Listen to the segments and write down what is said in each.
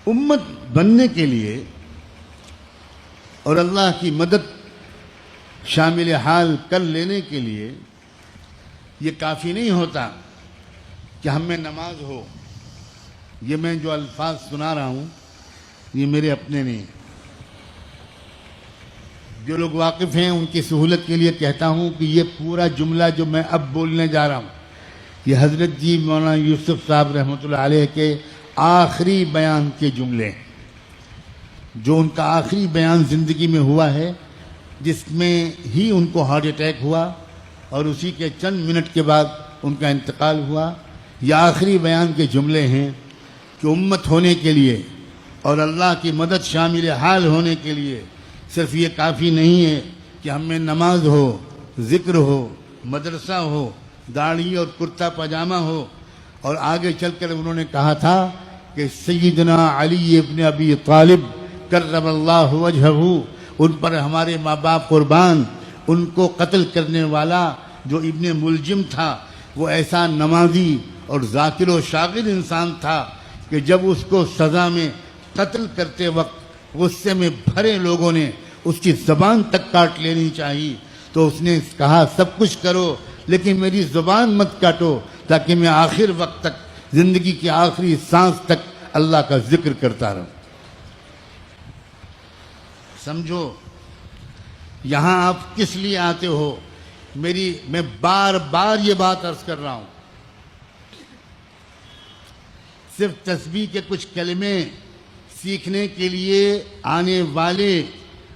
امت بننے کے لیے اور اللہ کی مدد شامل حال کر لینے کے لیے یہ کافی نہیں ہوتا کہ ہم میں نماز ہو. یہ میں جو الفاظ سنا رہا ہوں یہ میرے اپنے نہیں ہیں. جو لوگ واقف ہیں ان کی سہولت کے لیے کہتا ہوں کہ یہ پورا جملہ جو میں اب بولنے جا رہا ہوں یہ حضرت جی مولانا یوسف صاحب رحمۃ اللہ علیہ کے آخری بیان کے جملے ہیں، جو ان کا آخری بیان زندگی میں ہوا ہے، جس میں ہی ان کو ہارٹ اٹیک ہوا اور اسی کے چند منٹ کے بعد ان کا انتقال ہوا. یہ آخری بیان کے جملے ہیں کہ امت ہونے کے لیے اور اللہ کی مدد شامل حال ہونے کے لیے صرف یہ کافی نہیں ہے کہ ہم میں نماز ہو، ذکر ہو، مدرسہ ہو، داڑھی اور کرتا پاجامہ ہو. اور آگے چل کر انہوں نے کہا تھا کہ سیدنا علی ابن ابی طالب کرم اللہ وجہہ، ان پر ہمارے ماں باپ قربان، ان کو قتل کرنے والا جو ابن ملجم تھا وہ ایسا نمازی اور ذاکر و شاغل انسان تھا کہ جب اس کو سزا میں قتل کرتے وقت غصے میں بھرے لوگوں نے اس کی زبان تک کاٹ لینی چاہیے تو اس نے کہا سب کچھ کرو لیکن میری زبان مت کاٹو تاکہ میں آخر وقت تک، زندگی کی آخری سانس تک اللہ کا ذکر کرتا رہوں. سمجھو یہاں آپ کس لیے آتے ہو. میں بار بار یہ بات عرض کر رہا ہوں، صرف تسبیح کے کچھ کلمے سیکھنے کے لیے آنے والے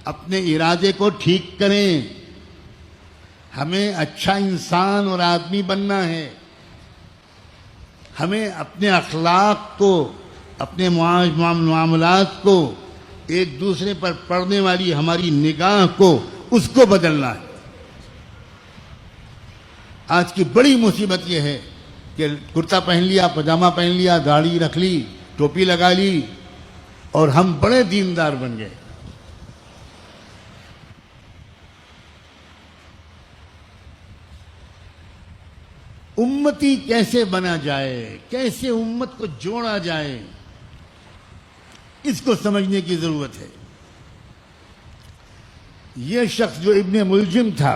اپنے ارادے کو ٹھیک کریں. ہمیں اچھا انسان اور آدمی بننا ہے. ہمیں اپنے اخلاق کو، اپنے معاملات کو، ایک دوسرے پر پڑنے والی ہماری نگاہ کو، اس کو بدلنا ہے. آج کی بڑی مصیبت یہ ہے کہ کرتا پہن لیا، پاجامہ پہن لیا، داڑھی رکھ لی، ٹوپی لگا لی اور ہم بڑے دیندار بن گئے. امتی کیسے بنا جائے، کیسے امت کو جوڑا جائے، اس کو سمجھنے کی ضرورت ہے. یہ شخص جو ابن ملجم تھا،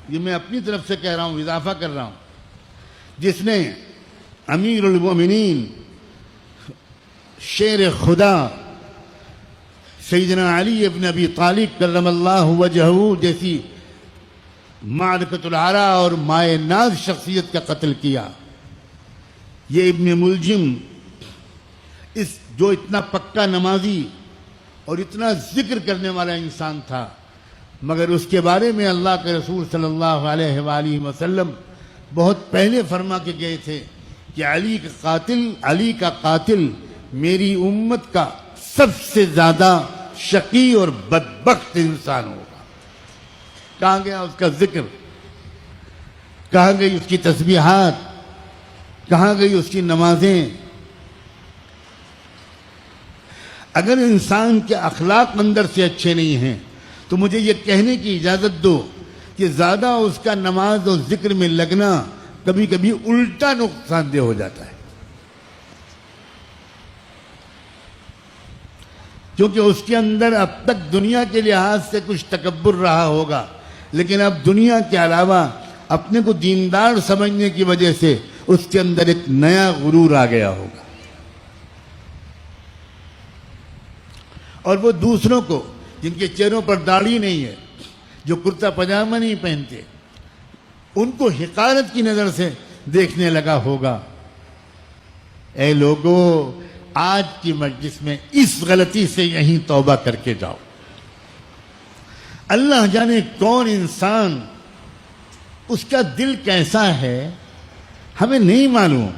یہ میں اپنی طرف سے کہہ رہا ہوں، اضافہ کر رہا ہوں، جس نے امیر المومنین شیر خدا سیدنا علی ابن ابی طالب کرم اللہ وجہہ جیسی معرکۃ العرا اور مائے ناز شخصیت کا قتل کیا. یہ ابن ملجم جو اتنا پکا نمازی اور اتنا ذکر کرنے والا انسان تھا، مگر اس کے بارے میں اللہ کے رسول صلی اللہ علیہ وآلہ وسلم بہت پہلے فرما کے گئے تھے کہ علی کا قاتل میری امت کا سب سے زیادہ شقی اور بدبخت انسان ہوگا. کہاں گیا اس کا ذکر، کہاں گئی اس کی تسبیحات، کہاں گئی اس کی نمازیں. اگر انسان کے اخلاق اندر سے اچھے نہیں ہیں تو مجھے یہ کہنے کی اجازت دو کہ زیادہ اس کا نماز اور ذکر میں لگنا کبھی کبھی الٹا نقصان دہ ہو جاتا ہے. کیونکہ اس کے اندر اب تک دنیا کے لحاظ سے کچھ تکبر رہا ہوگا، لیکن اب دنیا کے علاوہ اپنے کو دیندار سمجھنے کی وجہ سے اس کے اندر ایک نیا غرور آ گیا ہوگا. اور وہ دوسروں کو جن کے چہروں پر داڑھی نہیں ہے، جو کرتا پاجامہ نہیں پہنتے، ان کو حقارت کی نظر سے دیکھنے لگا ہوگا. اے لوگو، آج کی مجلس میں اس غلطی سے یہیں توبہ کر کے جاؤ. اللہ جانے کون انسان، اس کا دل کیسا ہے ہمیں نہیں معلوم.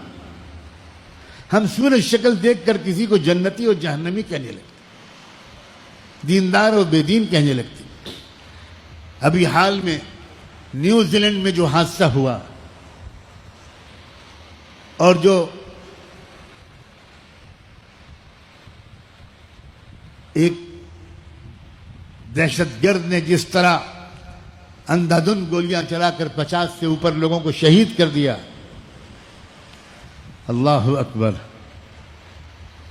ہم صورت شکل دیکھ کر کسی کو جنتی اور جہنمی کہنے لگتے، دیندار اور بے دین کہنے لگتے. ابھی حال میں نیوزی لینڈ میں جو حادثہ ہوا اور جو ایک دہشت گرد نے جس طرح اندھا دھند گولیاں چلا کر 50 سے اوپر لوگوں کو شہید کر دیا، اللہ اکبر.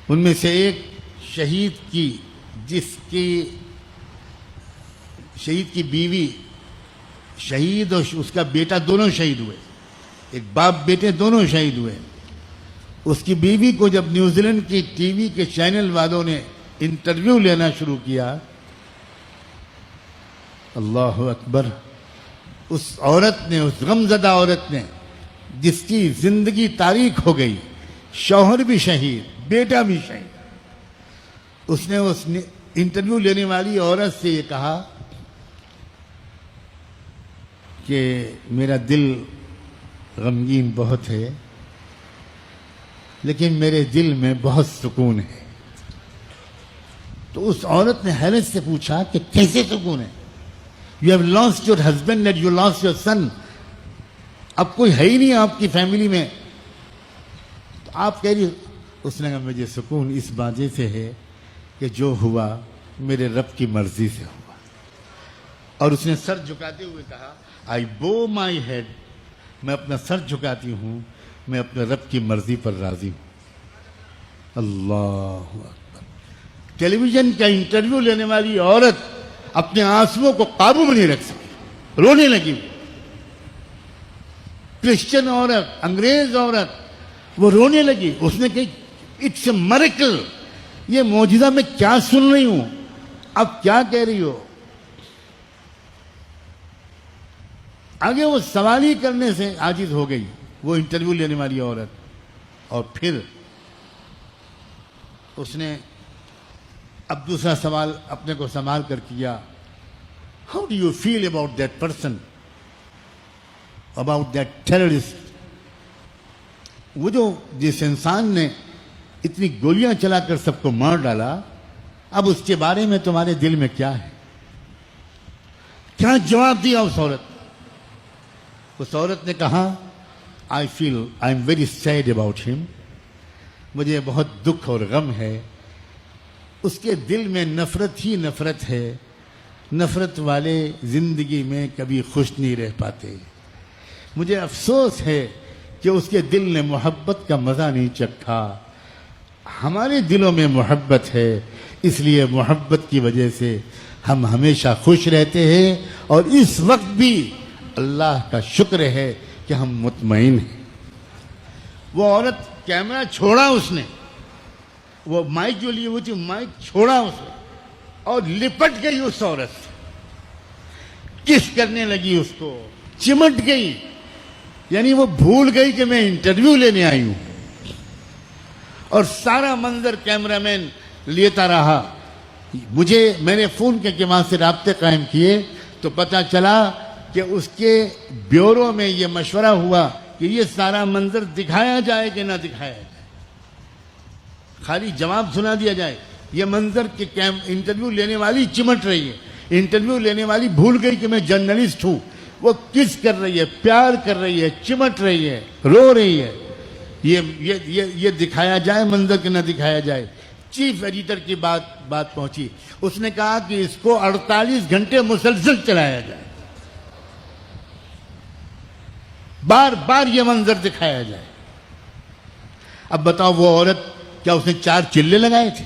ان میں سے ایک شہید کی بیوی شہید اور اس کا بیٹا دونوں شہید ہوئے، ایک باپ بیٹے دونوں شہید ہوئے. اس کی بیوی کو جب نیوزی لینڈ کی ٹی وی کے چینل والوں نے انٹرویو لینا شروع کیا، اللہ اکبر، اس عورت نے، اس غمزدہ عورت نے جس کی زندگی تاریک ہو گئی، شوہر بھی شہید، بیٹا بھی شہید، اس نے اس انٹرویو لینے والی عورت سے یہ کہا کہ میرا دل غمگین بہت ہے لیکن میرے دل میں بہت سکون ہے. تو اس عورت نے حیرت سے پوچھا کہ کیسے سکون ہے؟ You have lost your husband and you last your son. اب کوئی ہے ہی نہیں آپ کی فیملی میں، تو آپ کہہ رہی. اس نے کہا مجھے سکون اس وجہ سے ہے کہ جو ہوا میرے رب کی مرضی سے ہوا. اور اس نے سر جھکاتے ہوئے کہا آئی بو مائی ہیڈ، میں اپنا سر جھکاتی ہوں، میں اپنے رب کی مرضی پر راضی ہوں. اللہ اکبر. ٹیلی ویژن کا انٹرویو لینے والی عورت اپنے آنسوؤں کو قابو میں نہیں رکھ سکی، رونے لگی. کرسچن عورت، انگریز عورت، وہ رونے لگی. اس نے کہا اٹس اے میریکل، یہ معجزہ میں کیا سن رہی ہوں، اب کیا کہہ رہی ہو؟ آگے وہ سوال ہی کرنے سے عاجز ہو گئی وہ انٹرویو لینے والی عورت. اور پھر اس نے اب دوسرا سوال اپنے کو سنبھال کر کیا، how do you feel about that person, about that terrorist, وہ جو جس انسان نے اتنی گولیاں چلا کر سب کو مار ڈالا، اب اس کے بارے میں تمہارے دل میں کیا ہے؟ کیا جواب دیا اس عورت؟ اس عورت نے کہا I am very sad about ہم، مجھے بہت دکھ اور غم ہے. اس کے دل میں نفرت ہی نفرت ہے، نفرت والے زندگی میں کبھی خوش نہیں رہ پاتے. مجھے افسوس ہے کہ اس کے دل نے محبت کا مزہ نہیں چکھا. ہمارے دلوں میں محبت ہے، اس لیے محبت کی وجہ سے ہم ہمیشہ خوش رہتے ہیں، اور اس وقت بھی اللہ کا شکر ہے کہ ہم مطمئن ہیں. وہ عورت کیمرہ چھوڑا، اس نے وہ مائک جو لیے ہوئی تھی مائک چھوڑا اس نے، اور لپٹ گئی اس عورت سے، کس کرنے لگی، اس کو چمٹ گئی. یعنی وہ بھول گئی کہ میں انٹرویو لینے آئی ہوں. اور سارا منظر کیمرہ مین لیتا رہا. میں نے فون کے وہاں سے رابطے قائم کیے تو پتہ چلا کہ اس کے بیورو میں یہ مشورہ ہوا کہ یہ سارا منظر دکھایا جائے کہ نہ دکھایا جائے، خالی جواب سنا دیا جائے. یہ منظر کہ انٹرویو لینے والی چمٹ رہی ہے، انٹرویو لینے والی بھول گئی کہ میں جرنلسٹ ہوں. وہ کس کر رہی ہے، پیار کر رہی ہے، چمٹ رہی ہے، رو رہی ہے. یہ دکھایا جائے منظر کہ نہ دکھایا جائے. چیف ایڈیٹر کی بات پہنچی. اس نے کہا کہ اس کو 48 گھنٹے مسلسل چلایا جائے، بار بار یہ منظر دکھایا جائے. اب بتاؤ وہ عورت، کیا اس نے 4 چلے لگائے تھے؟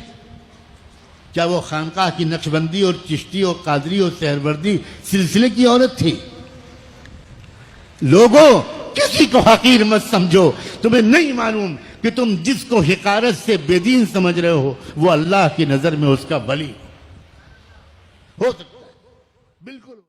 کیا وہ خانقاہ کی نقشبندی اور چشتی اور قادری اور سہروردی سلسلے کی عورت تھی؟ لوگوں، کسی کو حقیر مت سمجھو. تمہیں نہیں معلوم کہ تم جس کو حقارت سے بے دین سمجھ رہے ہو وہ اللہ کی نظر میں اس کا ولی ہو سکتا ہے. بالکل.